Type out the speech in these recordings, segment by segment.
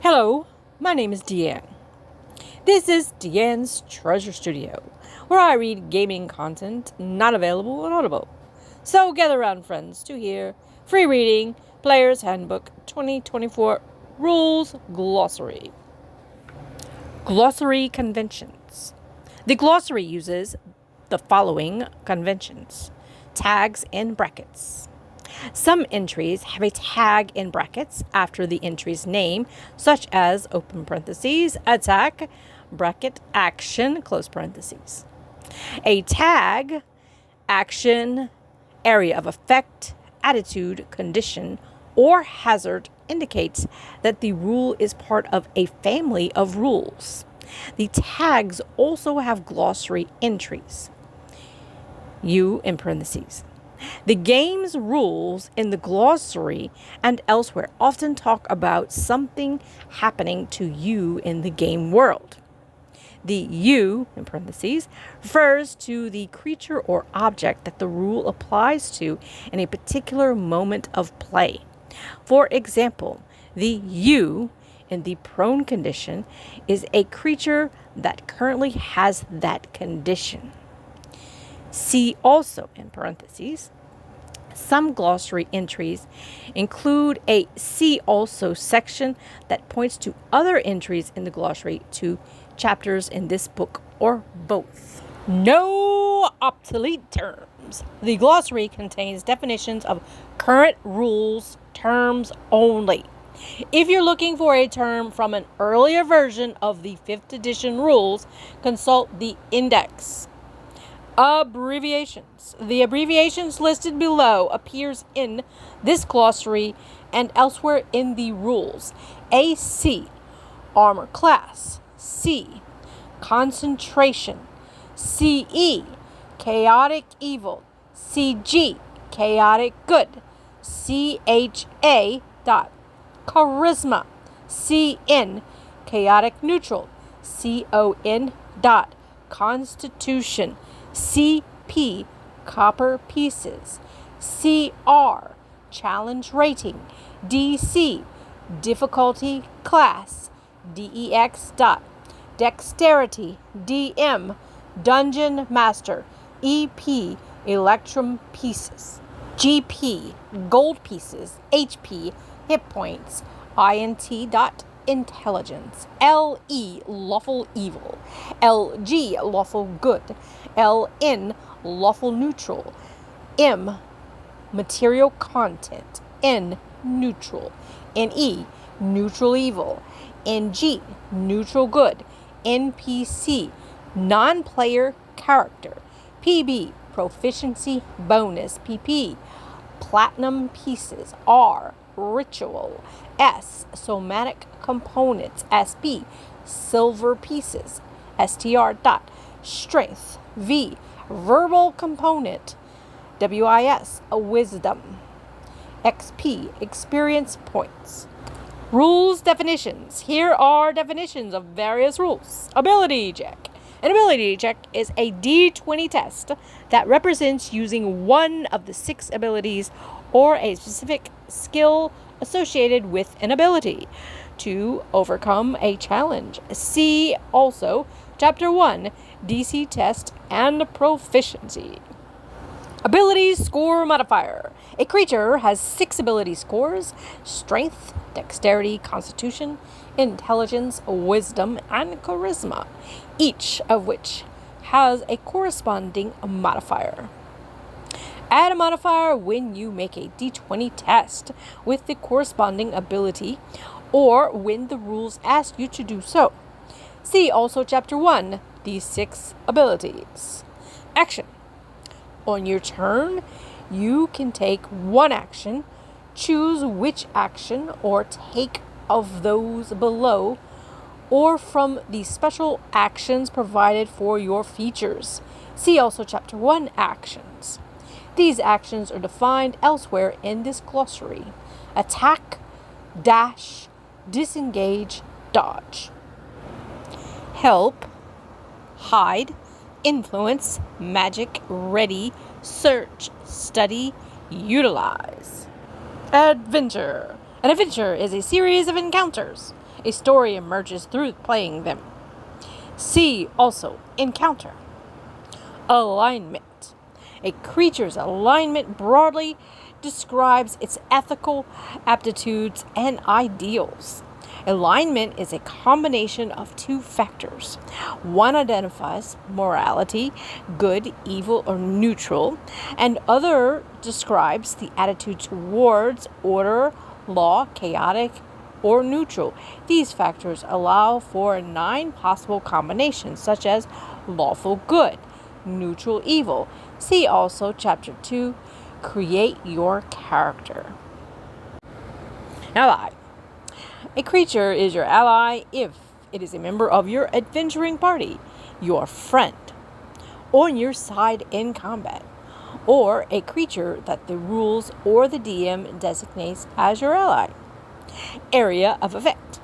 Hello, my name is Deanne. This is Deanne's Treasure Studio, where I read gaming content not available on Audible. So gather around, friends, to hear free reading, Player's Handbook 2024 Rules Glossary. Glossary conventions. The glossary uses the following conventions. Tags in brackets. Some entries have a tag in brackets after the entry's name, such as open parentheses, attack, bracket, action, close parentheses. A tag, action, area of effect, attitude, condition, or hazard indicates that the rule is part of a family of rules. The tags also have glossary entries. U in parentheses. The game's rules in the glossary and elsewhere often talk about something happening to you in the game world. The U, in parentheses, refers to the creature or object that the rule applies to in a particular moment of play. For example, the U in the prone condition is a creature that currently has that condition. See also, in parentheses, some glossary entries include a see also section that points to other entries in the glossary to chapters in this book or both. No obsolete terms. The glossary contains definitions of current rules terms only. If you're looking for a term from an earlier version of the 5th edition rules, consult the index. Abbreviations. The abbreviations listed below appears in this glossary and elsewhere in the rules. AC, armor class. C, concentration. CE, chaotic evil. CG, chaotic good. CHA dot, charisma. CN, chaotic neutral. CON dot, constitution. CP, copper pieces. CR, challenge rating. DC, difficulty class. DEX dot, dexterity. DM, dungeon master. EP, electrum pieces. GP, gold pieces. HP, hit points. INT dot, intelligence. LE, lawful evil. LG, lawful good. LN, lawful neutral. M, material content. N, neutral. NE, neutral evil. NG, neutral good. NPC, non-player character. PB, proficiency bonus. PP, platinum pieces. R, ritual. S, somatic components. SB, silver pieces. STR dot, strength. V, verbal component. WIS, wisdom. XP, experience points. Rules definitions. Here are definitions of various rules. Ability check. An ability check is a D20 test that represents using one of the 6 abilities or a specific skill associated with an ability to overcome a challenge. See also Chapter 1, DC test and proficiency. Ability score modifier. A creature has 6 ability scores: strength, dexterity, constitution, intelligence, wisdom, and charisma, each of which has a corresponding modifier. Add a modifier when you make a D20 test with the corresponding ability or when the rules ask you to do so. See also Chapter 1, these 6 abilities. Action. On your turn, you can take one action, choose which action or take of those below, or from the special actions provided for your features. See also Chapter 1, actions. These actions are defined elsewhere in this glossary. Attack, dash, disengage, dodge. Help, hide, influence, magic, ready, search, study, utilize. Adventure. An adventure is a series of encounters. A story emerges through playing them. See also encounter. Alignment. A creature's alignment broadly describes its ethical aptitudes and ideals. Alignment is a combination of two factors. One identifies morality, good, evil, or neutral, and other describes the attitude towards order, law, chaotic, or neutral. These factors allow for 9 possible combinations, such as lawful good, neutral evil. See also Chapter 2, Create Your Character. Ally. A creature is your ally if it is a member of your adventuring party, your friend, on your side in combat, or a creature that the rules or the DM designates as your ally. Area of effect.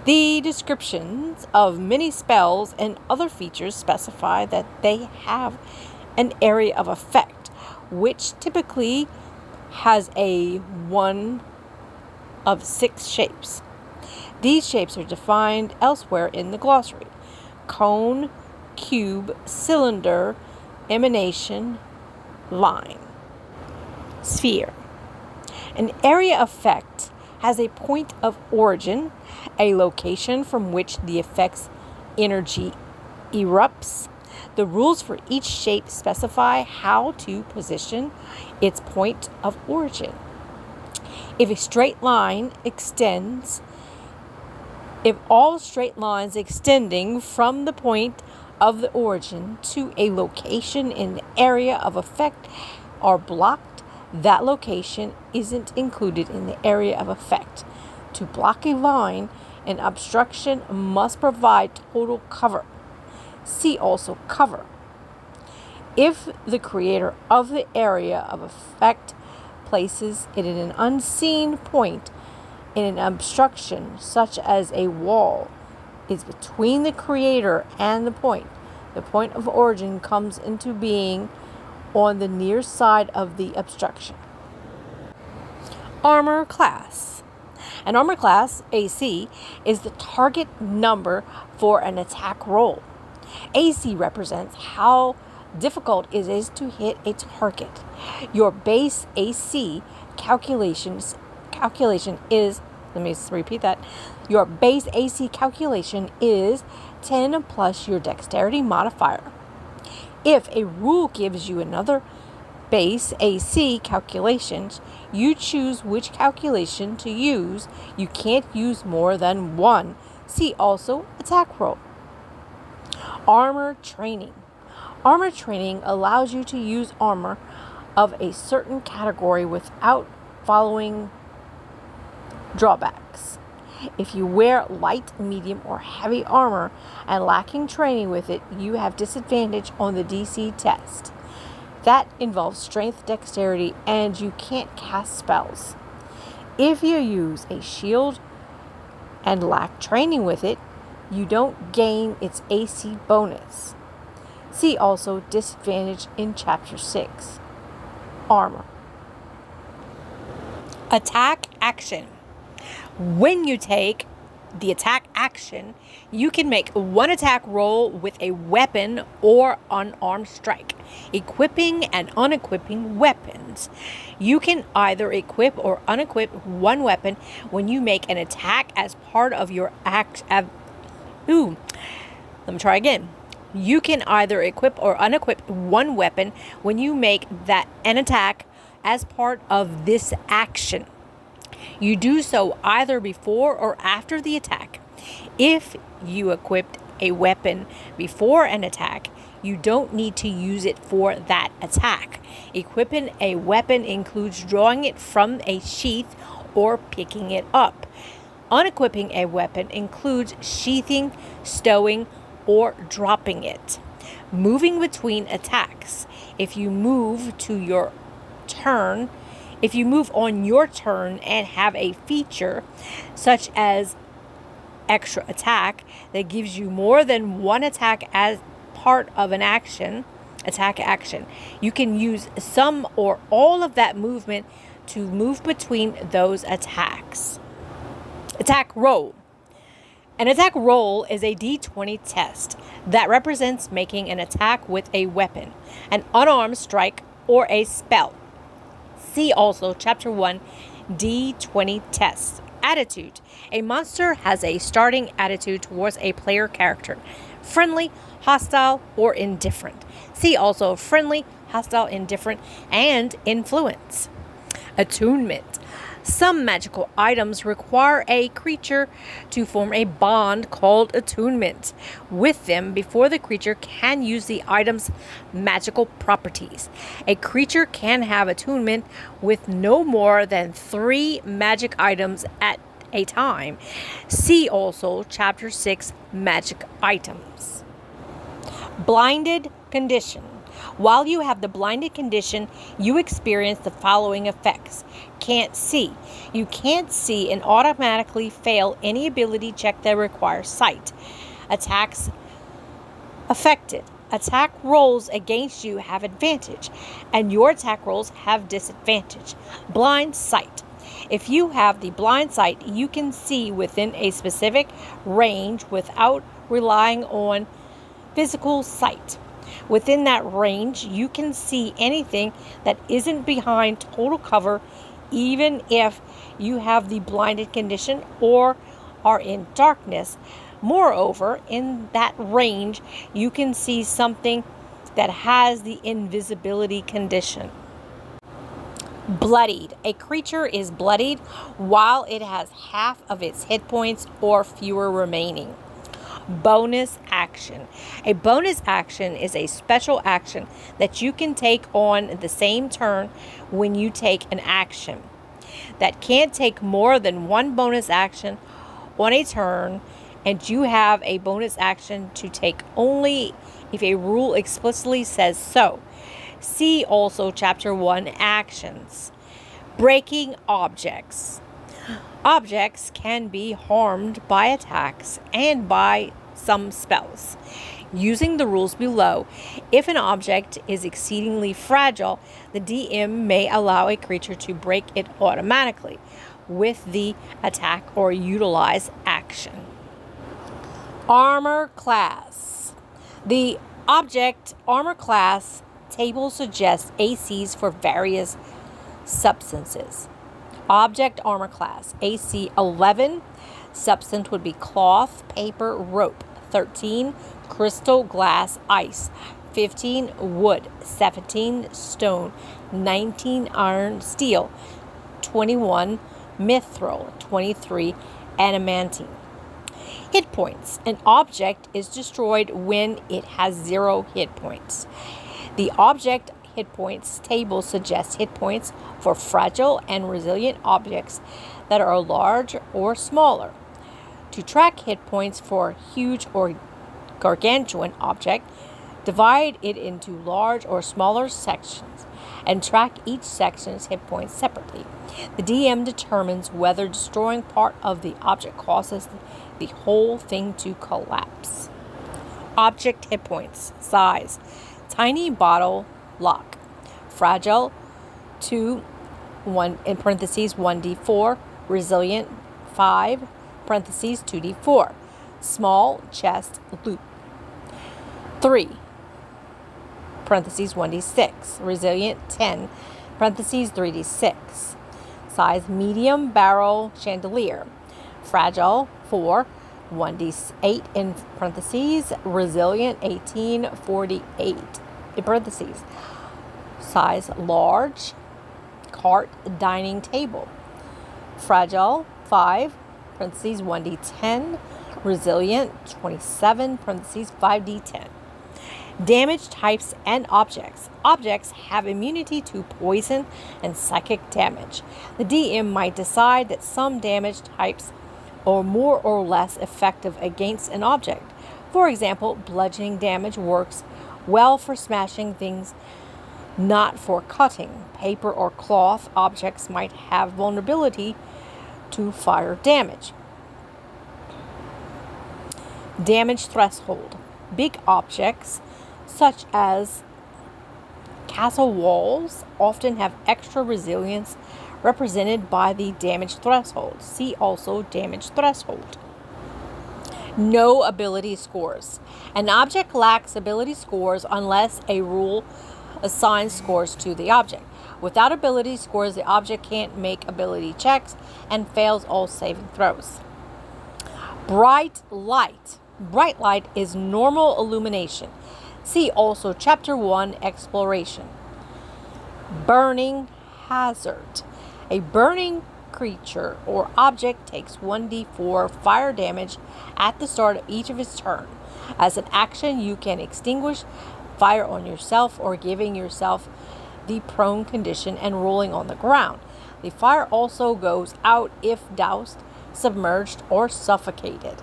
The descriptions of many spells and other features specify that they have an area of effect, which typically has a one of 6 shapes. These shapes are defined elsewhere in the glossary: cone, cube, cylinder, emanation, line. Sphere. An area effect has a point of origin, a location from which the effect's energy erupts. The rules for each shape specify how to position its point of origin. If all straight lines extending from the point of the origin to a location in the area of effect are blocked, that location isn't included in the area of effect. To block a line, an obstruction must provide total cover. See also cover. If the creator of the area of effect places it in an unseen point in an obstruction, such as a wall, is between the creator and the point of origin comes into being on the near side of the obstruction. Armor class. An armor class, AC, is the target number for an attack roll. AC represents how difficult it is to hit a target. Your base AC calculation is, let me repeat that. Your base AC calculation is 10 plus your dexterity modifier. If a rule gives you another base AC calculations, you choose which calculation to use. You can't use more than one. See also attack roll. Armor training. Armor training allows you to use armor of a certain category without following drawbacks. If you wear light, medium, or heavy armor and lacking training with it, you have disadvantage on the DC test. That involves strength, dexterity, and you can't cast spells. If you use a shield and lack training with it, you don't gain its AC bonus. See also disadvantage in Chapter 6. Armor. Attack action. When you take the attack action, you can make one attack roll with a weapon or unarmed strike, equipping and unequipping weapons. You can either equip or unequip one weapon when you make an attack as part of your You can either equip or unequip one weapon when you make an attack as part of this action. You do so either before or after the attack. If you equipped a weapon before an attack, you don't need to use it for that attack. Equipping a weapon includes drawing it from a sheath or picking it up. Unequipping a weapon includes sheathing, stowing, or dropping it. Moving between attacks. If you move on your turn and have a feature such as extra attack that gives you more than one attack as part of an attack action, you can use some or all of that movement to move between those attacks. Attack roll. An attack roll is a d20 test that represents making an attack with a weapon, an unarmed strike, or a spell. See also Chapter 1, D20 Test. Attitude. A monster has a starting attitude towards a player character: friendly, hostile, or indifferent. See also friendly, hostile, indifferent, and influence. Attunement. Some magical items require a creature to form a bond called attunement with them before the creature can use the item's magical properties. A creature can have attunement with no more than 3 magic items at a time. See also Chapter 6, Magic Items. Blinded condition. While you have the blinded condition, you experience the following effects. Can't see. You can't see and automatically fail any ability check that requires sight. Attacks affected. Attack rolls against you have advantage, and your attack rolls have disadvantage. Blind sight. If you have the blind sight, you can see within a specific range without relying on physical sight. Within that range, you can see anything that isn't behind total cover, even if you have the blinded condition or are in darkness. Moreover, in that range, you can see something that has the invisibility condition. Bloodied. A creature is bloodied while it has half of its hit points or fewer remaining. Bonus action. A bonus action is a special action that you can take on the same turn when you take an action. That can't take more than one bonus action on a turn, and you have a bonus action to take only if a rule explicitly says so. See also Chapter 1, Actions. Breaking objects. Objects can be harmed by attacks and by some spells. Using the rules below, if an object is exceedingly fragile, the DM may allow a creature to break it automatically with the attack or utilize action. Armor class. The object armor class table suggests ACs for various substances. Object armor class, AC 11, substance would be cloth, paper, rope. 13, crystal, glass, ice. 15, wood. 17, stone. 19, iron, steel. 21, mithril. 23, adamantine. Hit points. An object is destroyed when it has 0 hit points. The object hit points table suggests hit points for fragile and resilient objects that are large or smaller. To track hit points for huge or gargantuan object, divide it into large or smaller sections and track each section's hit points separately. The DM determines whether destroying part of the object causes the whole thing to collapse. Object hit points. Size. Tiny bottle lock. Fragile 2, 1 in parentheses 1d4. Resilient 5 parentheses 2d4. Small chest loop 3 parentheses 1d6. Resilient 10 parentheses 3d6. Size medium barrel chandelier. Fragile 4 1d8 in parentheses. Resilient 18 48 in parentheses. Size large cart dining table. Fragile 5 parentheses 1d10. Resilient 27 parentheses 5d10. Damage types and objects. Objects have immunity to poison and psychic damage. The DM might decide that some damage types are more or less effective against an object. For example, bludgeoning damage works well for smashing things, not for cutting. Paper or cloth objects might have vulnerability to fire damage. Damage threshold. Big objects, such as castle walls, often have extra resilience represented by the damage threshold. See also damage threshold. No ability scores. An object lacks ability scores unless a rule assigns scores to the object. Without ability scores, the object can't make ability checks and fails all saving throws. Bright light. Bright light is normal illumination. See also Chapter 1, Exploration. Burning hazard. A burning creature or object takes 1d4 fire damage at the start of each of its turn. As an action, you can extinguish fire on yourself or giving yourself the prone condition and rolling on the ground. The fire also goes out if doused, submerged, or suffocated.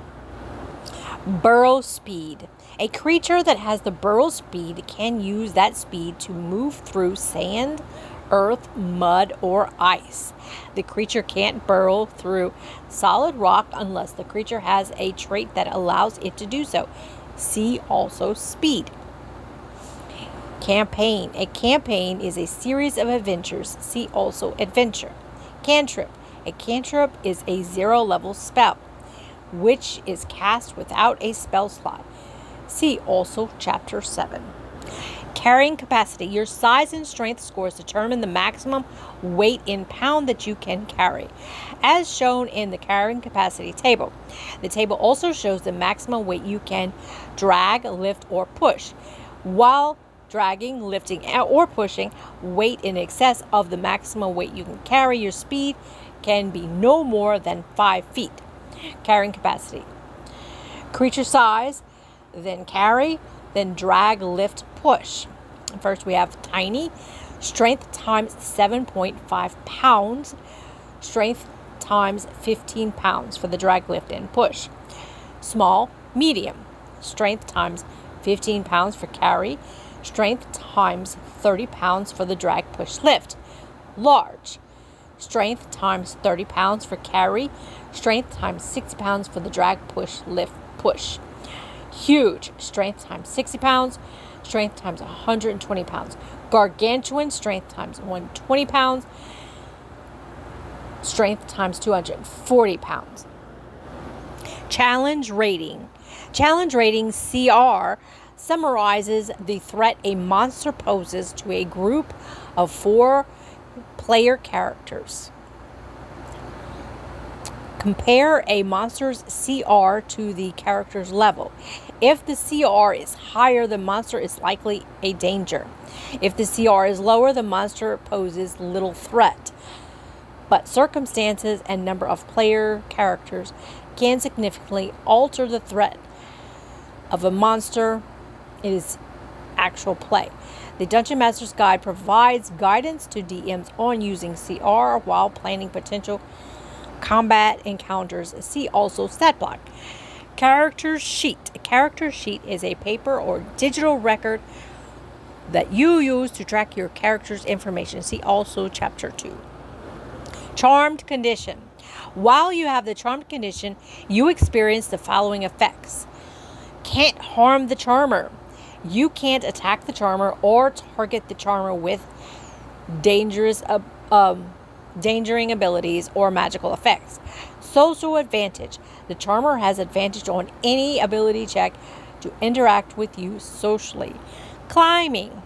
Burrow speed. A creature that has the burrow speed can use that speed to move through sand, earth, mud, or ice. The creature can't burrow through solid rock unless the creature has a trait that allows it to do so. See also speed. Campaign. A campaign is a series of adventures. See also adventure. Cantrip. A cantrip is a 0-level spell, which is cast without a spell slot. See also Chapter 7. Carrying capacity. Your size and strength scores determine the maximum weight in pound that you can carry, as shown in the carrying capacity table. The table also shows the maximum weight you can drag, lift, or push. While dragging, lifting, or pushing weight in excess of the maximum weight you can carry, your speed can be no more than 5 feet. Carrying capacity. Creature size, then carry, then drag, lift, push. First we have tiny. Strength times 7.5 pounds. Strength times 15 pounds for the drag, lift, and push. Small. Medium. Strength times 15 pounds for carry. Strength times 30 pounds for the drag, push, lift. Large. Strength times 30 pounds for carry. Strength times 60 pounds for the drag, push, lift, push. Huge. Strength times 60 pounds. Strength times 120 pounds. Gargantuan. Strength times 120 pounds. Strength times 240 pounds. Challenge rating. Challenge rating, CR, summarizes the threat a monster poses to a group of 4 player characters. Compare a monster's CR to the character's level. If the CR is higher, the monster is likely a danger. If the CR is lower, the monster poses little threat. But circumstances and number of player characters can significantly alter the threat of a monster in its actual play. The Dungeon Master's Guide provides guidance to DMs on using CR while planning potential combat encounters. See also stat block. Character sheet. A character sheet is a paper or digital record that you use to track your character's information. See also Chapter 2. Charmed condition. While you have the charmed condition, you experience the following effects. Can't harm the charmer. You can't attack the charmer or target the charmer with endangering abilities or magical effects. Social advantage. The charmer has advantage on any ability check to interact with you socially. Climbing.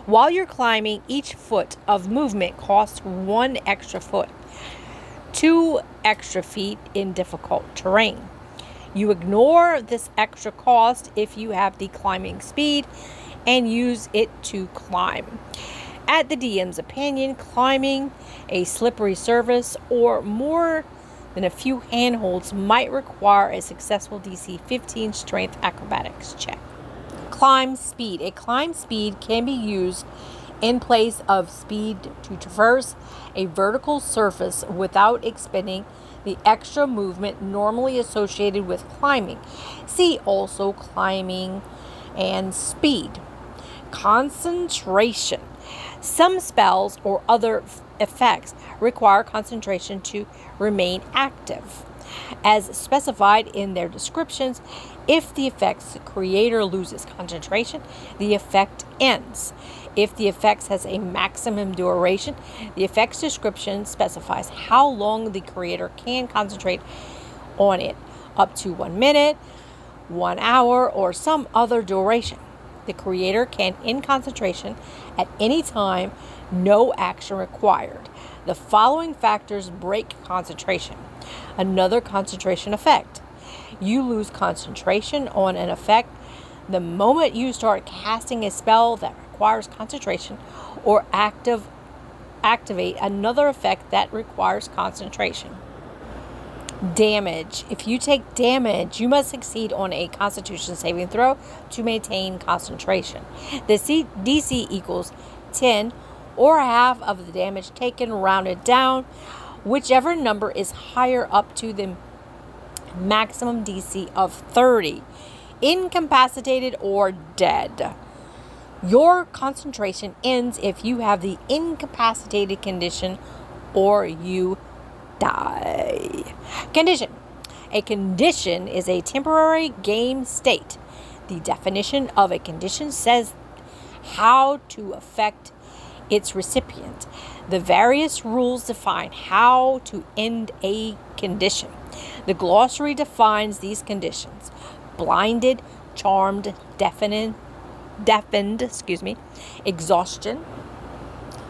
While you're climbing, each foot of movement costs 1 extra foot, 2 extra feet in difficult terrain. You ignore this extra cost if you have the climbing speed and use it to climb. At the DM's opinion, climbing a slippery surface or more than a few handholds might require a successful DC 15 strength acrobatics check. Climb speed. A climb speed can be used in place of speed to traverse a vertical surface without expending the extra movement normally associated with climbing. See also climbing and speed. Concentration. Some spells or other effects require concentration to remain active. As specified in their descriptions, if the effect's creator loses concentration, the effect ends. If the effect has a maximum duration, the effect's description specifies how long the creator can concentrate on it. up to 1 minute, 1 hour, or some other duration. The creator can end concentration at any time, no action required. The following factors break concentration. Another concentration effect. You lose concentration on an effect the moment you start casting a spell that requires concentration or activate another effect that requires concentration. Damage. If you take damage, you must succeed on a Constitution saving throw to maintain concentration. The DC equals 10 or half of the damage taken rounded down, whichever number is higher up to the maximum DC of 30. Incapacitated or dead. Your concentration ends if you have the incapacitated condition or you die. Condition. A condition is a temporary game state. The definition of a condition says how to affect its recipient. The various rules define how to end a condition. The glossary defines these conditions: blinded, charmed, deafened, exhaustion,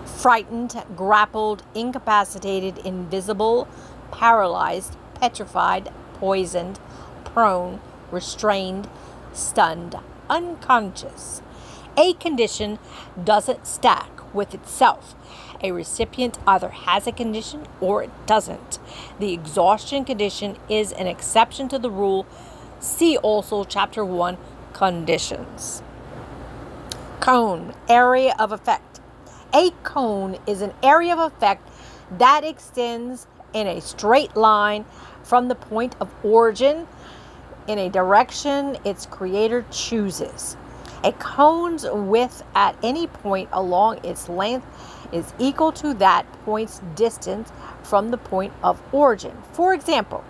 frightened, grappled, incapacitated, invisible, paralyzed, petrified, poisoned, prone, restrained, stunned, unconscious. A condition doesn't stack with itself. A recipient either has a condition or it doesn't. The exhaustion condition is an exception to the rule. See also Chapter 1, Conditions. Cone, area of effect. A cone is an area of effect that extends in a straight line from the point of origin in a direction its creator chooses. A cone's width at any point along its length is equal to that point's distance from the point of origin. For example,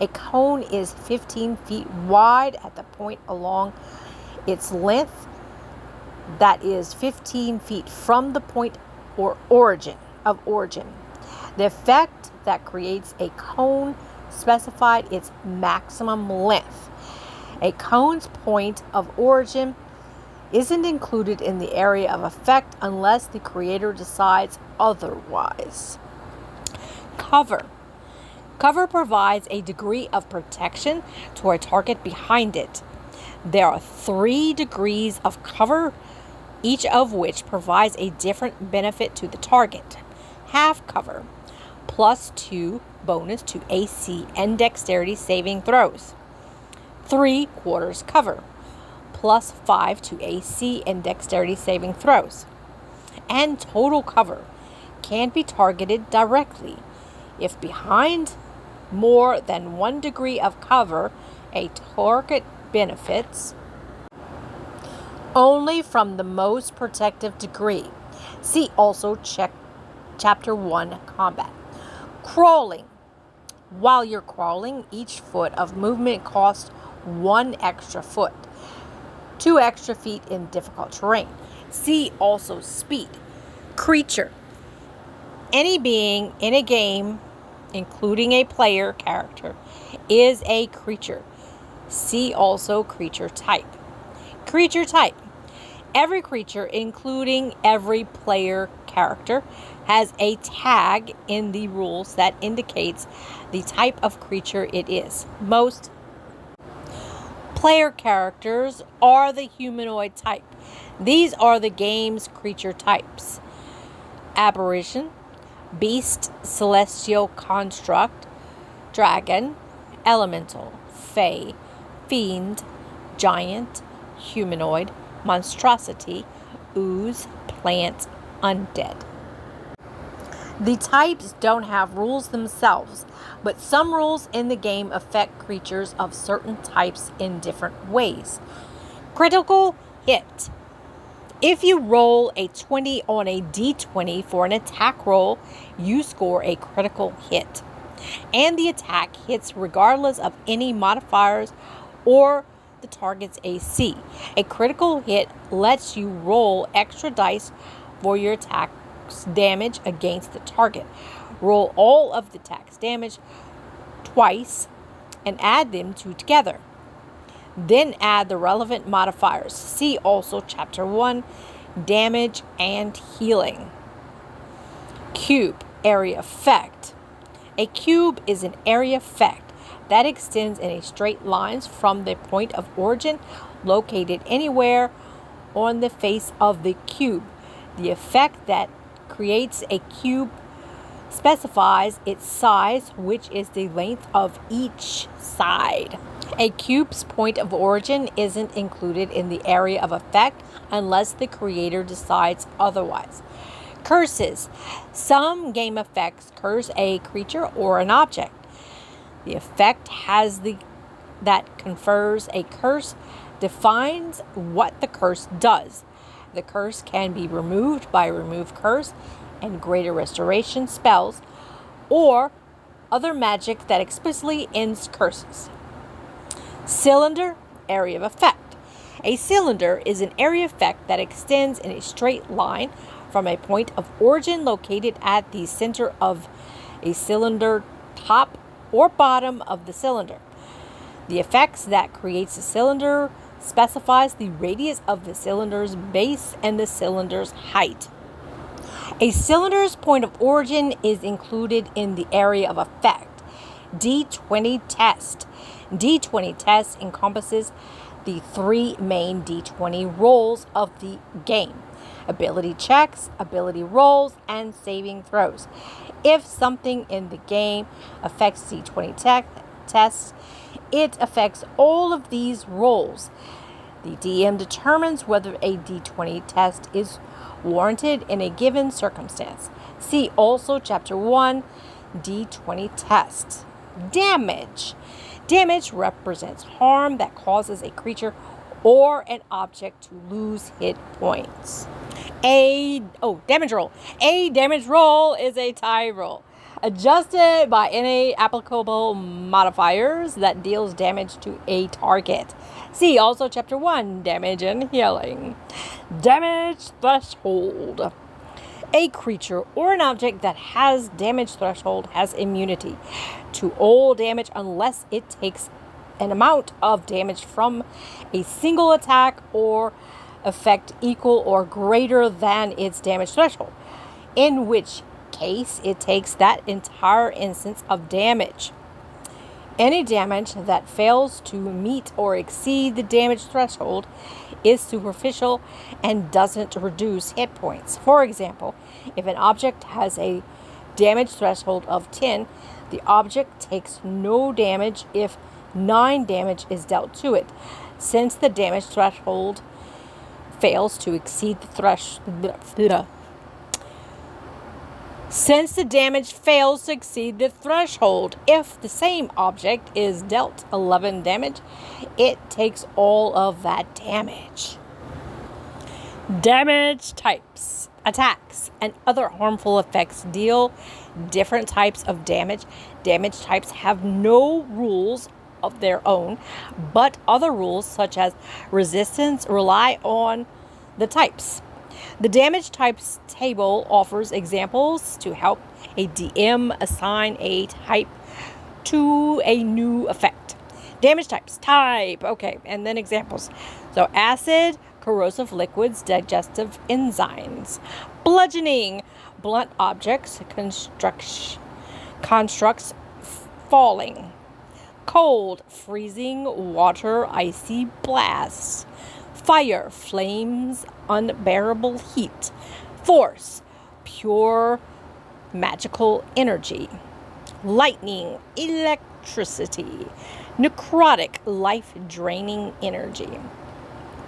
a cone is 15 feet wide at the point along its length that is 15 feet from the point or origin. The effect that creates a cone specified its maximum length. A cone's point of origin isn't included in the area of effect unless the creator decides otherwise. Cover. Cover provides a degree of protection to a target behind it. There are 3 degrees of cover, each of which provides a different benefit to the target. Half cover, +2 bonus to AC and dexterity saving throws. 3/4 cover, +5 to AC and dexterity saving throws. And total cover can be targeted directly. If behind more than 1 degree of cover, a target benefits only from the most protective degree. See also Chapter 1, Combat. Crawling. While you're crawling, each foot of movement costs 1 extra foot. 2 extra feet in difficult terrain. See also Speed. Creature. Any being in a game, including a player character, is a creature. See also Creature Type. Creature Type. Every creature, including every player character, has a tag in the rules that indicates the type of creature it is. Most player characters are the humanoid type. These are the game's creature types: aberration, beast, celestial, construct, dragon, elemental, fey, fiend, giant, humanoid, monstrosity, ooze, plant, undead. The types don't have rules themselves, but some rules in the game affect creatures of certain types in different ways. Critical hit. If you roll a 20 on a d20 for an attack roll, you score a critical hit, and the attack hits regardless of any modifiers or the target's AC. A critical hit lets you roll extra dice for your attack's damage against the target. Roll all of the attack's damage twice and add them together. Then add the relevant modifiers. See also Chapter 1, Damage and Healing. Cube, area effect. A cube is an area effect that extends in a straight line from the point of origin located anywhere on the face of the cube. The effect that creates a cube specifies its size, which is the length of each side. A cube's point of origin isn't included in the area of effect unless the creator decides otherwise. Curses. Some game effects curse a creature or an object. The effect that confers a curse defines what the curse does. The curse can be removed by remove curse and greater restoration spells, or other magic that explicitly ends curses. Cylinder, area of effect. A cylinder is an area effect that extends in a straight line from a point of origin located at the center of a cylinder, top or bottom of the cylinder. The effects that creates a cylinder specifies the radius of the cylinder's base and the cylinder's height. A cylinder's point of origin is included in the area of effect. D20 test. D20 test encompasses the three main D20 roles of the game: ability checks, ability rolls, and saving throws. If something in the game affects D20 tests, it affects all of these rolls. The DM determines whether a D20 test is warranted in a given circumstance. See also Chapter 1, D20 test. Damage. Damage represents harm that causes a creature or an object to lose hit points. Damage roll. A damage roll is a tie roll, adjusted by any applicable modifiers that deals damage to a target. See also Chapter 1, Damage and Healing. Damage threshold. A creature or an object that has damage threshold has immunity to all damage unless it takes an amount of damage from a single attack or effect equal or greater than its damage threshold, in which case it takes that entire instance of damage. Any damage that fails to meet or exceed the damage threshold is superficial and doesn't reduce hit points. For example, if an object has a damage threshold of 10, the object takes no damage if 9 damage is dealt to it, since the damage threshold fails to exceed the threshold. Since the damage fails to exceed the threshold, if the same object is dealt 11 damage, it takes all of that damage. Damage types. Attacks and other harmful effects deal different types of damage. Damage types have no rules of their own, but other rules such as resistance rely on the types. The damage types table offers examples to help a DM assign a type to a new effect. Damage types, type, okay, and then examples. So acid, corrosive liquids, digestive enzymes. Bludgeoning, blunt objects, constructs falling. Cold, freezing water, icy blasts. Fire, flames, unbearable heat. Force, pure magical energy. Lightning, electricity. Necrotic, life-draining energy.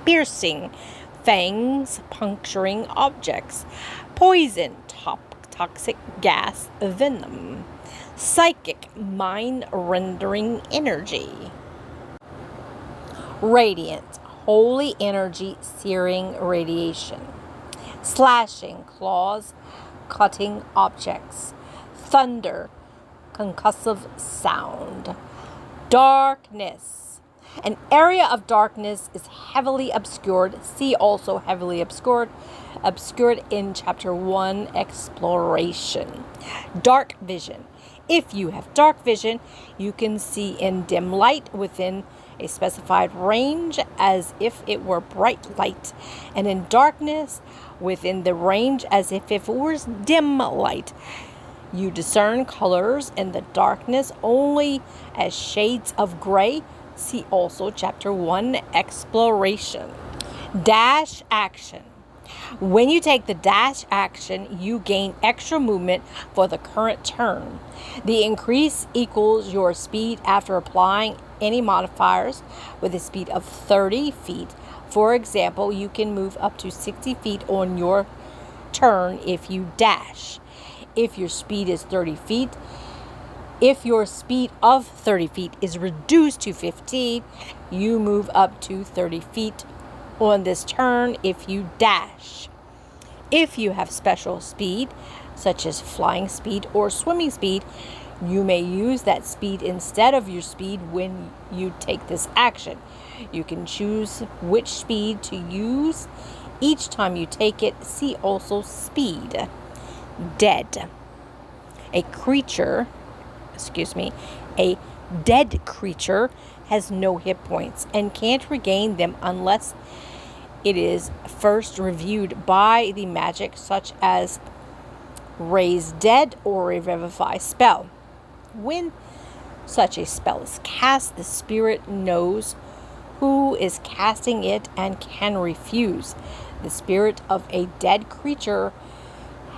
Piercing, fangs, puncturing objects. Poison, toxic gas, venom. Psychic, mind-rendering energy. Radiant, holy energy, searing radiation. Slashing, claws, cutting objects. Thunder, concussive sound. Darkness. An area of darkness is heavily obscured. See also heavily obscured in Chapter 1, Exploration. Dark vision. If you have dark vision, you can see in dim light within a specified range as if it were bright light, and in darkness within the range as if it was dim light. You discern colors in the darkness only as shades of gray. See also Chapter 1, Exploration. Dash action. When you take the dash action, you gain extra movement for the current turn. The increase equals your speed after applying any modifiers with a speed of 30 feet. For example, you can move up to 60 feet on your turn if you dash. If your speed is 30 feet, if your speed of 30 feet is reduced to 15, you move up to 30 feet on this turn if you dash. If you have special speed, such as flying speed or swimming speed, you may use that speed instead of your speed when you take this action. You can choose which speed to use each time you take it. See also speed. Dead. A dead creature has no hit points and can't regain them unless it is first reviewed by the magic such as raise dead or revivify spell. When such a spell is cast, the spirit knows who is casting it and can refuse. The spirit of a dead creature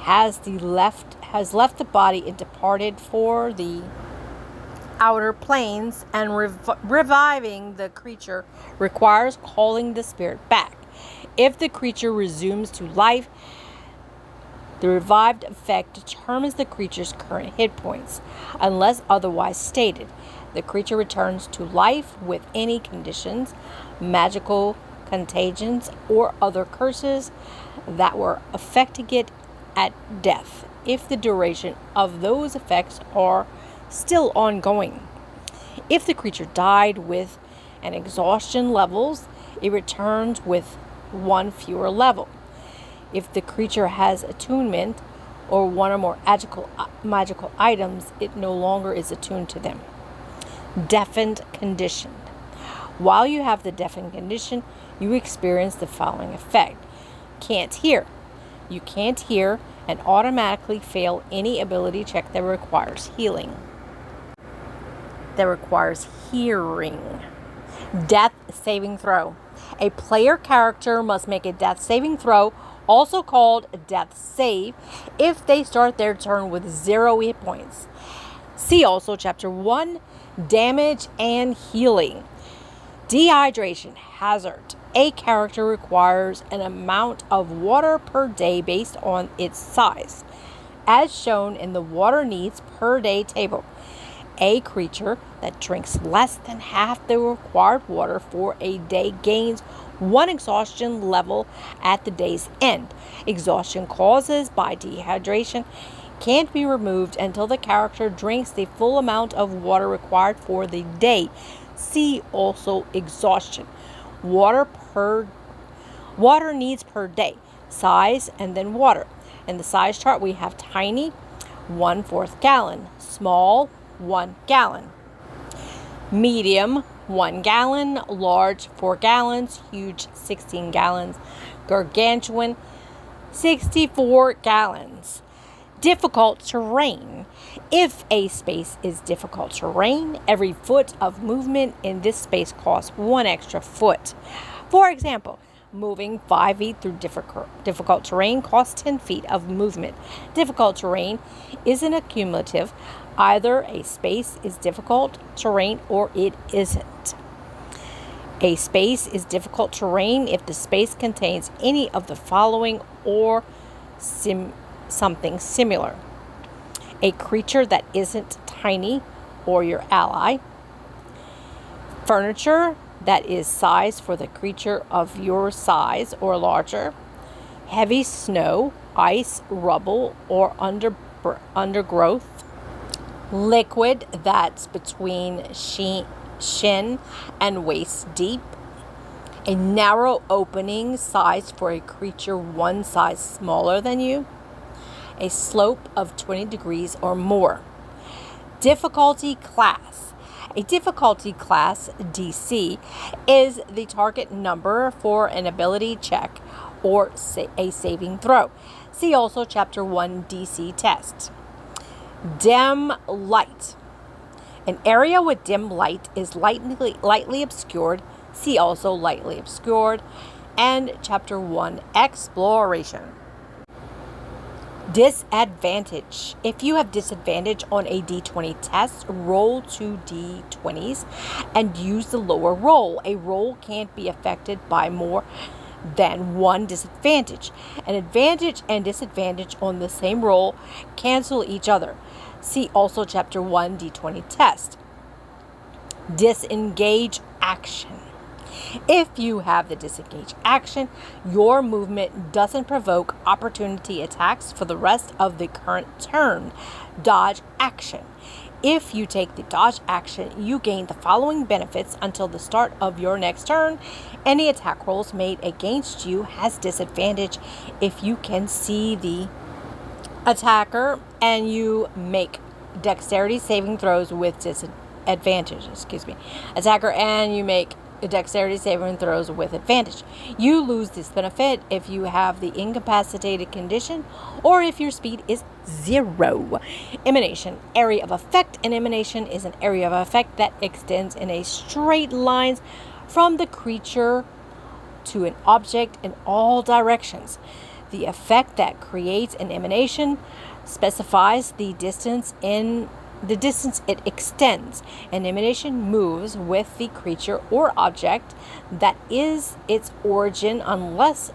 has left the body and departed for the outer planes, and reviving the creature requires calling the spirit back. If the creature resumes to life, the revived effect determines the creature's current hit points, unless otherwise stated. The creature returns to life with any conditions, magical contagions, or other curses that were affecting it at death, if the duration of those effects are still ongoing. If the creature died with an exhaustion levels, it returns with one fewer level. If the creature has attunement or one or more magical items, it no longer is attuned to them. Deafened condition. While you have the deafened condition, you experience the following effect. Can't hear. You can't hear and automatically fail any ability check that requires healing. That requires hearing. Death saving throw. A player character must make a death saving throw, also called death save, if they start their turn with 0 hit points. See also Chapter 1, Damage and Healing. Dehydration hazard. A character requires an amount of water per day based on its size, as shown in the water needs per day table. A creature that drinks less than half the required water for a day gains 1 exhaustion level at the day's end. Exhaustion caused by dehydration can't be removed until the character drinks the full amount of water required for the day. See also exhaustion. Water needs per day, size, and then water. In the size chart, we have tiny, 1/4 gallon, small, 1 gallon, medium, 1 gallon, large, 4 gallons, huge, 16 gallons, gargantuan, 64 gallons. Difficult terrain. If a space is difficult terrain, every foot of movement in this space costs 1 extra foot. For example, moving 5 feet through difficult terrain costs 10 feet of movement. Difficult terrain isn't accumulative. Either a space is difficult terrain or it isn't. A space is difficult terrain if the space contains any of the following or something similar. A creature that isn't tiny or your ally. Furniture that is sized for the creature of your size or larger. Heavy snow, ice, rubble, or undergrowth. Liquid that's between shin and waist deep. A narrow opening sized for a creature 1 size smaller than you. A slope of 20 degrees or more. Difficulty class. A difficulty class, DC, is the target number for an ability check or a saving throw. See also Chapter 1 DC test. Dim light. An area with dim light is lightly obscured. See also lightly obscured. And Chapter 1 exploration. Disadvantage. If you have disadvantage on a D20 test, roll 2 D20s and use the lower roll. A roll can't be affected by more than one disadvantage. An advantage and disadvantage on the same roll cancel each other. See also Chapter 1 D20 test. Disengage action. If you have the disengage action, your movement doesn't provoke opportunity attacks for the rest of the current turn. Dodge action. If you take the dodge action, you gain the following benefits until the start of your next turn. Any attack rolls made against you has disadvantage if you can see the attacker, and you make dexterity saving throws with disadvantage. Attacker, and you make dexterity saving throws with advantage. You lose this benefit if you have the incapacitated condition or if your speed is 0. Emanation. Area of effect. An emanation is an area of effect that extends in a straight line from the creature to an object in all directions. The effect that creates an emanation specifies the distance it extends. An emanation moves with the creature or object that is its origin unless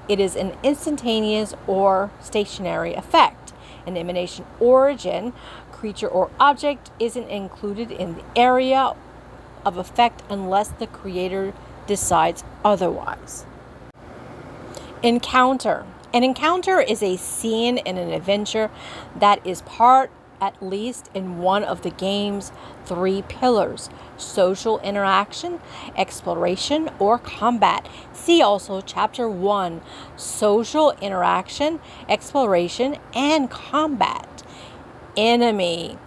it is an instantaneous or stationary effect. An emanation origin, creature or object, isn't included in the area of effect unless the creator decides otherwise. Encounter. An encounter is a scene in an adventure that is part, at least in one of the game's 3 pillars: social interaction, exploration, or combat. See also Chapter 1, social interaction, exploration, and combat. Enemy.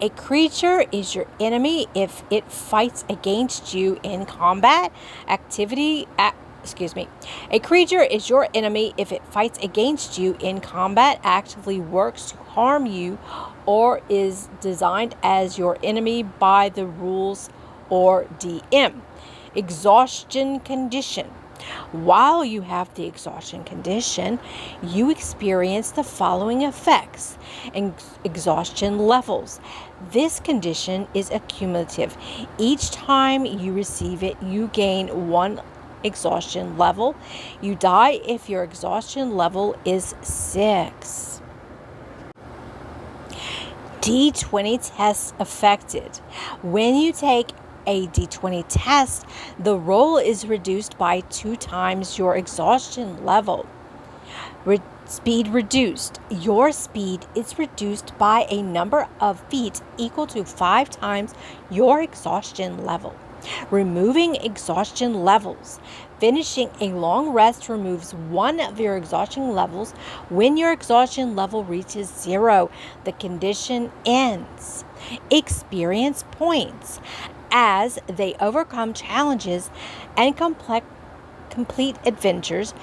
A creature is your enemy if it fights against you in combat activity. A creature is your enemy if it fights against you in combat, actively works to harm you, or is designed as your enemy by the rules or DM. Exhaustion condition. While you have the exhaustion condition, you experience the following effects. Exhaustion levels. This condition is accumulative. Each time you receive it, you gain 1 exhaustion level. You die if your exhaustion level is 6. D20 test affected. When you take a D20 test, the roll is reduced by 2 times your exhaustion level. Speed reduced. Your speed is reduced by a number of feet equal to 5 times your exhaustion level. Removing exhaustion levels. Finishing a long rest removes 1 of your exhaustion levels. When your exhaustion level reaches 0, the condition ends. Experience points. As they overcome challenges and complete adventures,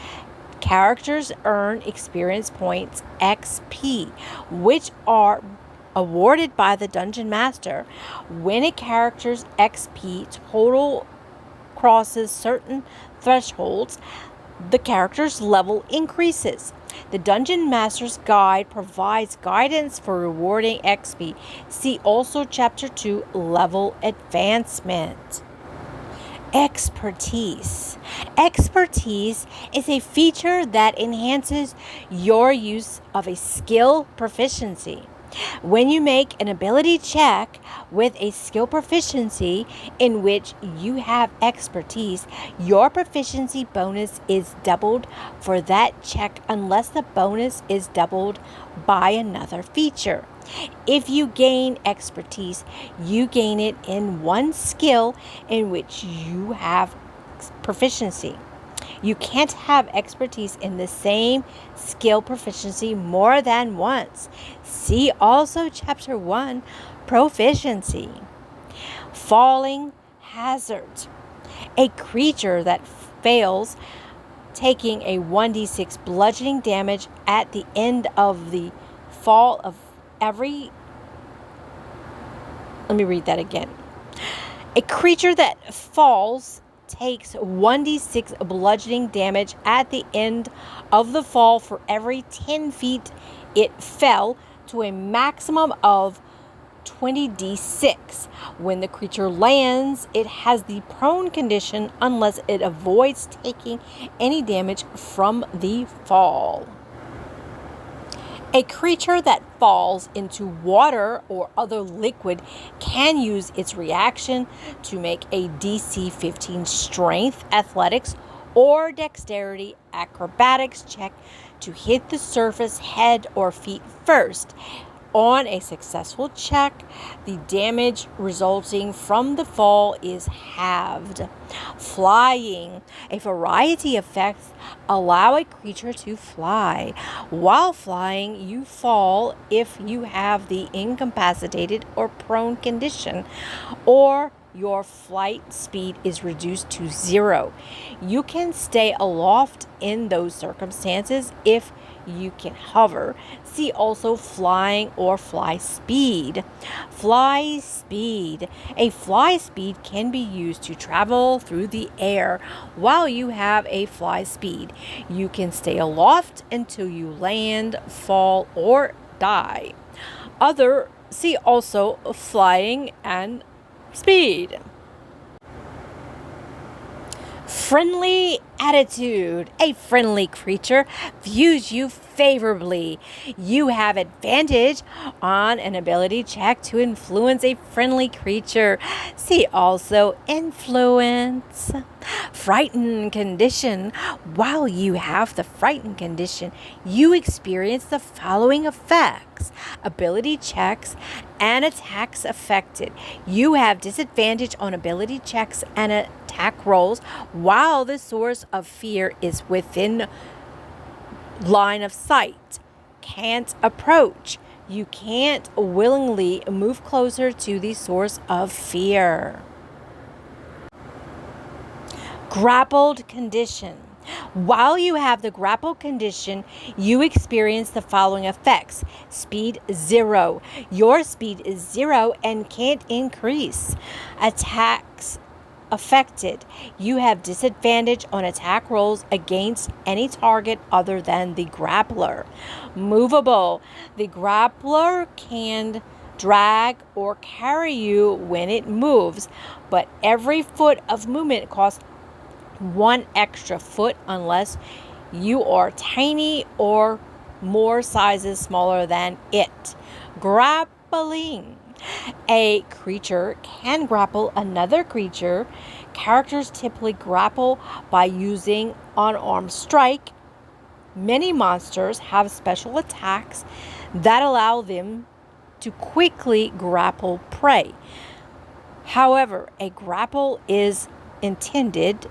characters earn experience points XP, which are awarded by the Dungeon Master. When a character's XP total crosses certain thresholds, the character's level increases. The Dungeon Master's Guide provides guidance for rewarding XP. See also Chapter 2, Level Advancement. Expertise. Expertise is a feature that enhances your use of a skill proficiency. When you make an ability check with a skill proficiency in which you have expertise, your proficiency bonus is doubled for that check unless the bonus is doubled by another feature. If you gain expertise, you gain it in one skill in which you have proficiency. You can't have expertise in the same skill proficiency more than once. See also Chapter 1, proficiency. Falling hazard. A creature that fails taking a 1d6 bludgeoning damage at the end of the fall of every... Let me read that again. A creature that falls takes 1d6 bludgeoning damage at the end of the fall for every 10 feet it fell, to a maximum of 20d6. When the creature lands, it has the prone condition unless it avoids taking any damage from the fall. A creature that falls into water or other liquid can use its reaction to make a DC 15 strength, athletics, or dexterity acrobatics check to hit the surface head or feet first. On a successful check, the damage resulting from the fall is halved. Flying. A variety of effects allow a creature to fly. While flying, you fall if you have the incapacitated or prone condition, or your flight speed is reduced to 0. You can stay aloft in those circumstances if you can hover. See also flying or fly speed. Fly speed. A fly speed can be used to travel through the air while you have a fly speed. You can stay aloft until you land, fall, or die. See also flying and speed. Friendly attitude. A friendly creature views you favorably. You have advantage on an ability check to influence a friendly creature. See also influence. Frightened condition. While you have the frightened condition, you experience the following effects: ability checks and attacks affected. You have disadvantage on ability checks and attack rolls while the source of fear is within line of sight. Can't approach. You can't willingly move closer to the source of fear. Grappled condition. While you have the grappled condition, you experience the following effects: speed 0. Your speed is 0 and can't increase. Attacks affected. You have disadvantage on attack rolls against any target other than the grappler. Movable. The grappler can drag or carry you when it moves, but every foot of movement costs 1 extra foot unless you are tiny or more sizes smaller than it. Grappling. A creature can grapple another creature. Characters typically grapple by using unarmed strike. Many monsters have special attacks that allow them to quickly grapple prey. However, a grapple is intended.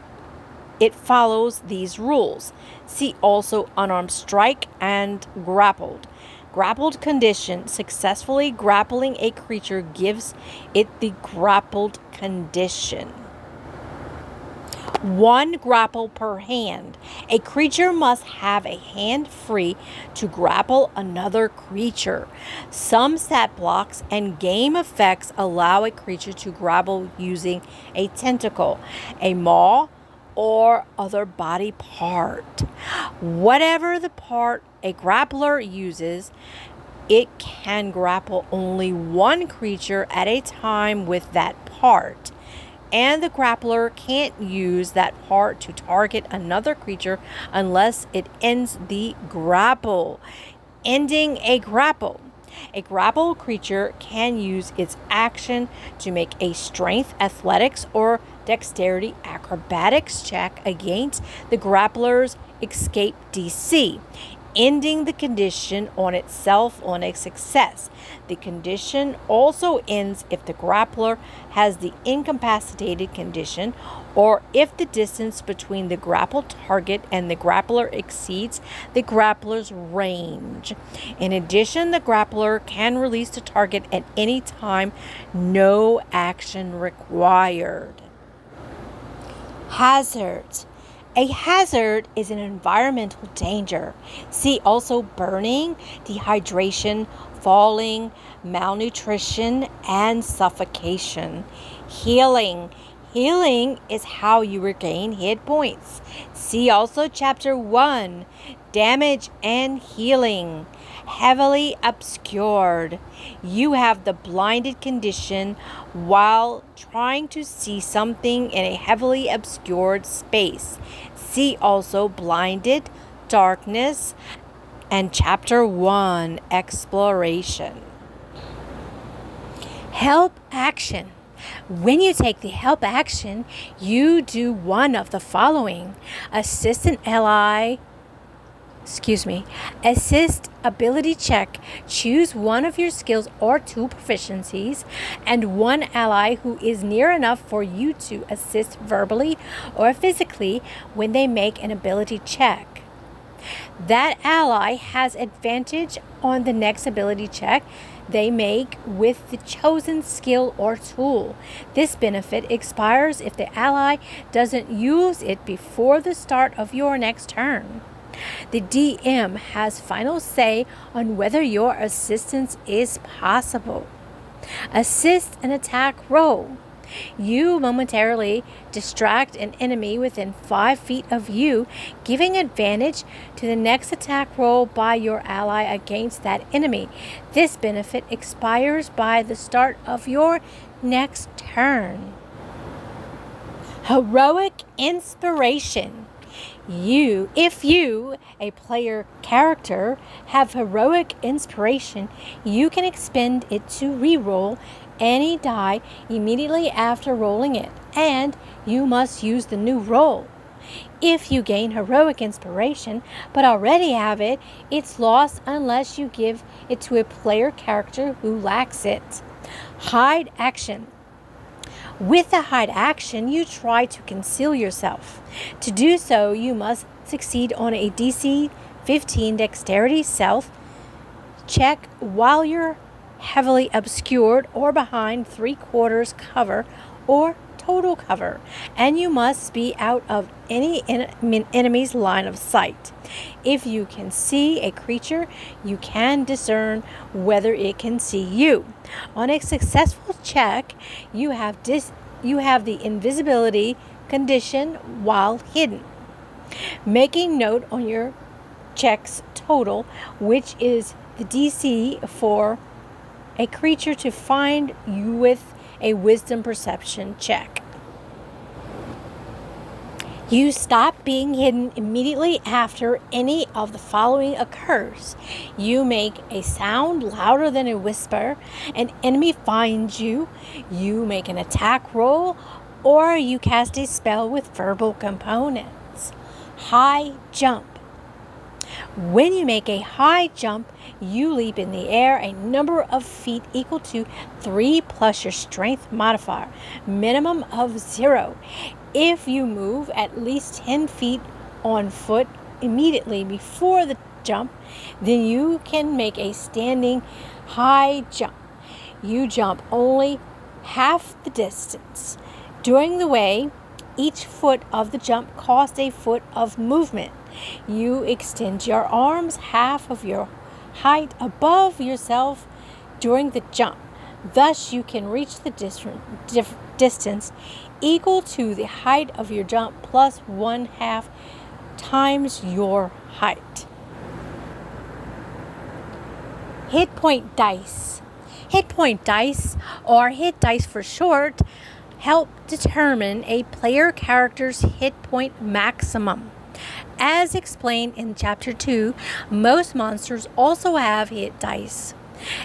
It follows these rules. See also unarmed strike and grappled. Grappled condition. Successfully grappling a creature gives it the grappled condition. 1 grapple per hand. A creature must have a hand free to grapple another creature. Some stat blocks and game effects allow a creature to grapple using a tentacle, a maw, or other body part. Whatever the part a grappler uses, it can grapple only 1 creature at a time with that part, and the grappler can't use that part to target another creature unless it ends the grapple. Ending a grapple. A grappled creature can use its action to make a strength, athletics, or dexterity acrobatics check against the grappler's escape DC. ending the condition on itself on a success. The condition also ends if the grappler has the incapacitated condition, or if the distance between the grapple target and the grappler exceeds the grappler's range. In addition, the grappler can release the target at any time, no action required. Hazards. A hazard is an environmental danger. See also burning, dehydration, falling, malnutrition, and suffocation. Healing. Healing is how you regain hit points. See also Chapter 1, Damage and Healing. Heavily obscured. You have the blinded condition while trying to see something in a heavily obscured space. See also blinded, darkness, and Chapter 1, Exploration. Help action. When you take the help action, you do one of the following. Assist ability check. Choose one of your skills or two proficiencies and one ally who is near enough for you to assist verbally or physically when they make an ability check. That ally has advantage on the next ability check they make with the chosen skill or tool. This benefit expires if the ally doesn't use it before the start of your next turn. The DM has final say on whether your assistance is possible. Assist an attack roll. You momentarily distract an enemy within 5 feet of you, giving advantage to the next attack roll by your ally against that enemy. This benefit expires by the start of your next turn. Heroic inspiration. If you, a player character, have heroic inspiration, you can expend it to reroll any die immediately after rolling it, and you must use the new roll. If you gain heroic inspiration but already have it, it's lost unless you give it to a player character who lacks it. Hide action. With the hide action, you try to conceal yourself. To do so, you must succeed on a DC 15 dexterity stealth check while you're heavily obscured or behind 3/4 cover or total cover, and you must be out of any enemy's line of sight. If you can see a creature, you can discern whether it can see you. On a successful check, you have the invisibility condition while hidden. Making note on your check's total, which is the DC for a creature to find you with a wisdom perception check. You stop being hidden immediately after any of the following occurs. You make a sound louder than a whisper, an enemy finds you, you make an attack roll, or you cast a spell with verbal components. High jump. When you make a high jump, you leap in the air a number of feet equal to 3 plus your strength modifier, minimum of 0. If you move at least 10 feet on foot immediately before the jump, then you can make a standing high jump. You jump only half the distance. During the way, each foot of the jump costs a foot of movement. You extend your arms half of your height above yourself during the jump. Thus, you can reach the distance equal to the height of your jump plus 1/2 times your height. Hit point dice. Hit point dice, or hit dice for short, help determine a player character's hit point maximum. As explained in Chapter 2, most monsters also have hit dice.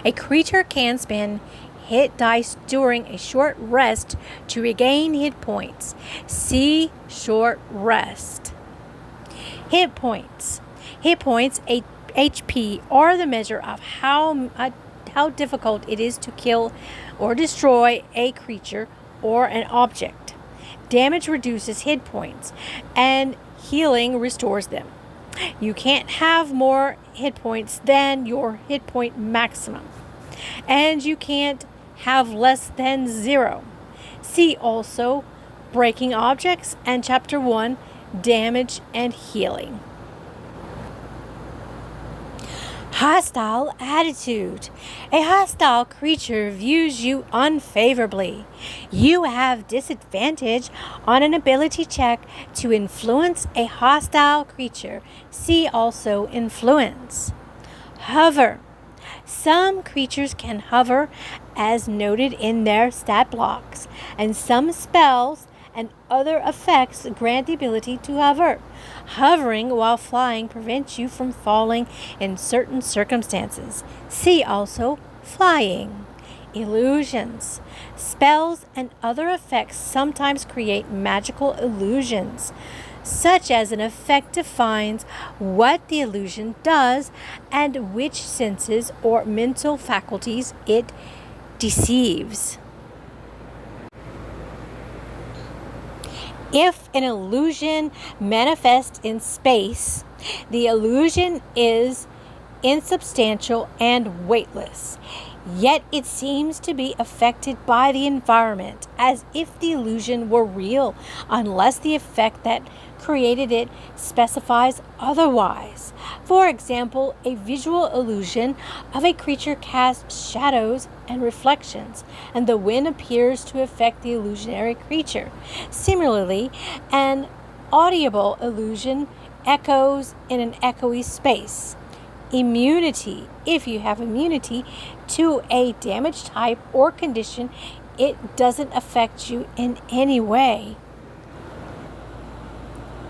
A creature can spend hit dice during a short rest to regain hit points. See short rest. Hit points. Hit points. A HP are the measure of how difficult it is to kill or destroy a creature or an object. Damage reduces hit points, and healing restores them. You can't have more hit points than your hit point maximum, and you can't have less than 0. See also Breaking Objects and Chapter 1, Damage and Healing. Hostile attitude. A hostile creature views you unfavorably. You have disadvantage on an ability check to influence a hostile creature. See also Influence. Hover. Some creatures can hover as noted in their stat blocks, and some spells and other effects grant the ability to hover. Hovering while flying prevents you from falling in certain circumstances. See also Flying. Illusions. Spells and other effects sometimes create magical illusions, such as an effect defines what the illusion does and which senses or mental faculties it deceives. If an illusion manifests in space, the illusion is insubstantial and weightless, yet it seems to be affected by the environment as if the illusion were real, unless the effect that created it specifies otherwise. For example, a visual illusion of a creature casts shadows and reflections, and the wind appears to affect the illusionary creature. Similarly, an audible illusion echoes in an echoey space. Immunity. If you have immunity to a damage type or condition, it doesn't affect you in any way.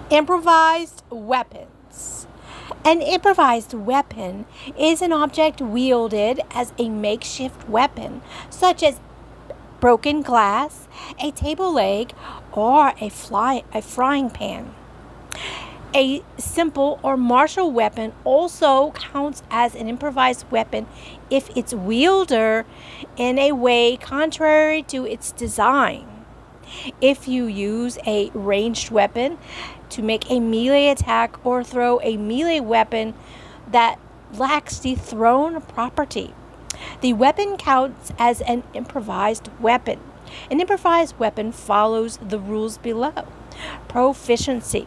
Improvised weapons. An improvised weapon is an object wielded as a makeshift weapon, such as broken glass, a table leg, or a frying pan. A simple or martial weapon also counts as an improvised weapon if its wielder in a way contrary to its design. If you use a ranged weapon to make a melee attack or throw a melee weapon that lacks the thrown property, the weapon counts as an improvised weapon. An improvised weapon follows the rules below. Proficiency.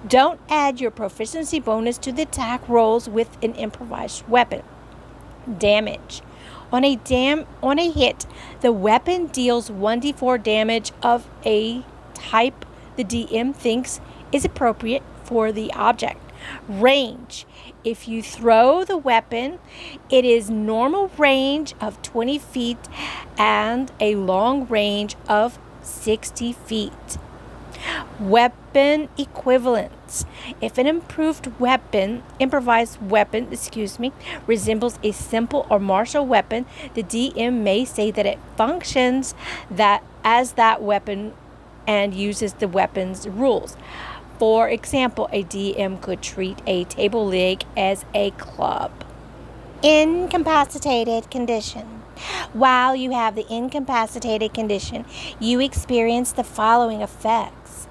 Don't add your proficiency bonus to the attack rolls with an improvised weapon. Damage. On a hit, the weapon deals 1d4 damage of a type the DM thinks is appropriate for the object. Range. If you throw the weapon, it is normal range of 20 feet and a long range of 60 feet. Weapon equivalents. If an improvised weapon, resembles a simple or martial weapon, the DM may say that it functions as that weapon and uses the weapon's rules. For example, a DM could treat a table leg as a club. Incapacitated condition. While you have the incapacitated condition, you experience the following effects.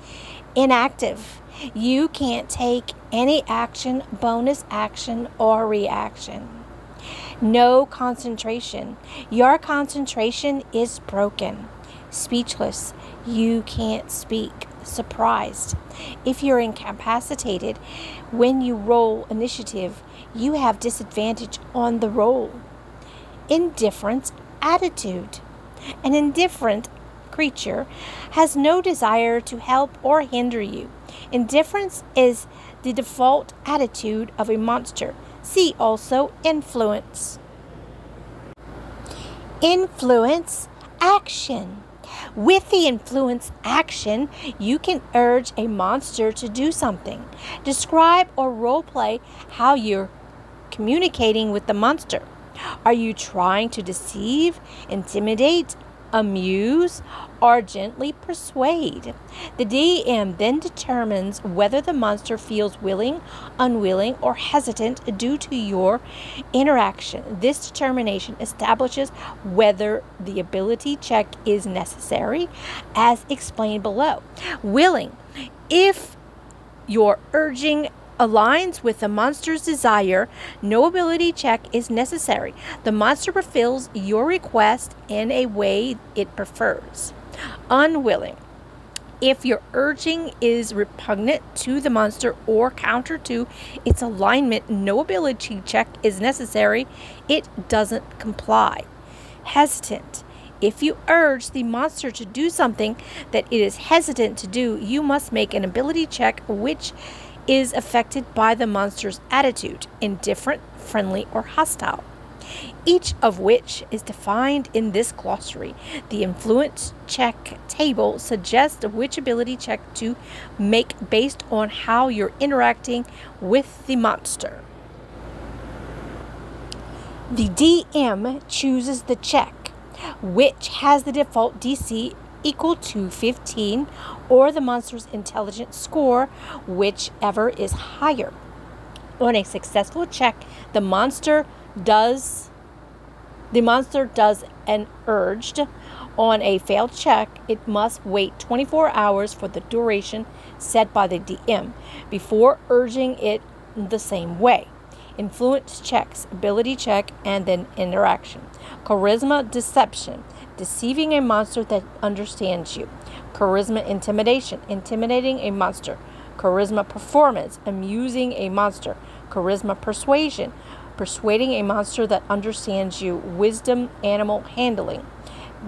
Inactive. You can't take any action, bonus action, or reaction. No concentration. Your concentration is broken. Speechless. You can't speak. Surprised. If you're incapacitated, when you roll initiative, you have disadvantage on the roll. Indifferent attitude. An indifferent creature has no desire to help or hinder you. Indifference is the default attitude of a monster. See also Influence. Influence action. With the influence action, you can urge a monster to do something. Describe or role-play how you're communicating with the monster. Are you trying to deceive, intimidate, amuse, or gently persuade. The DM then determines whether the monster feels willing, unwilling, or hesitant due to your interaction. This determination establishes whether the ability check is necessary, as explained below. Willing. If your urging aligns with the monster's desire, no ability check is necessary. The monster fulfills your request in a way it prefers. Unwilling. If your urging is repugnant to the monster or counter to its alignment, no ability check is necessary. It doesn't comply. Hesitant. If you urge the monster to do something that it is hesitant to do, you must make an ability check which is affected by the monster's attitude, indifferent, friendly, or hostile, each of which is defined in this glossary. The influence check table suggests which ability check to make based on how you're interacting with the monster. The DM chooses the check, which has the default DC equal to 15, or the monster's intelligence score, whichever is higher. On a successful check, the monster does an urged. On a failed check, it must wait 24 hours for the duration set by the DM before urging it the same way. Influence checks, ability check, and then interaction. Charisma deception, deceiving a monster that understands you. Charisma intimidation, intimidating a monster. Charisma performance, amusing a monster. Charisma persuasion, persuading a monster that understands you. Wisdom animal handling,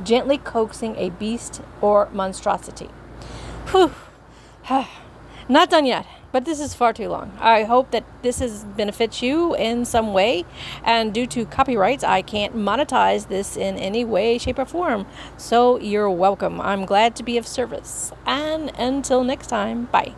gently coaxing a beast or monstrosity. Whew. Not done yet, but this is far too long. I hope that this benefits you in some way, and due to copyrights, I can't monetize this in any way, shape, or form. So you're welcome. I'm glad to be of service. And until next time, bye.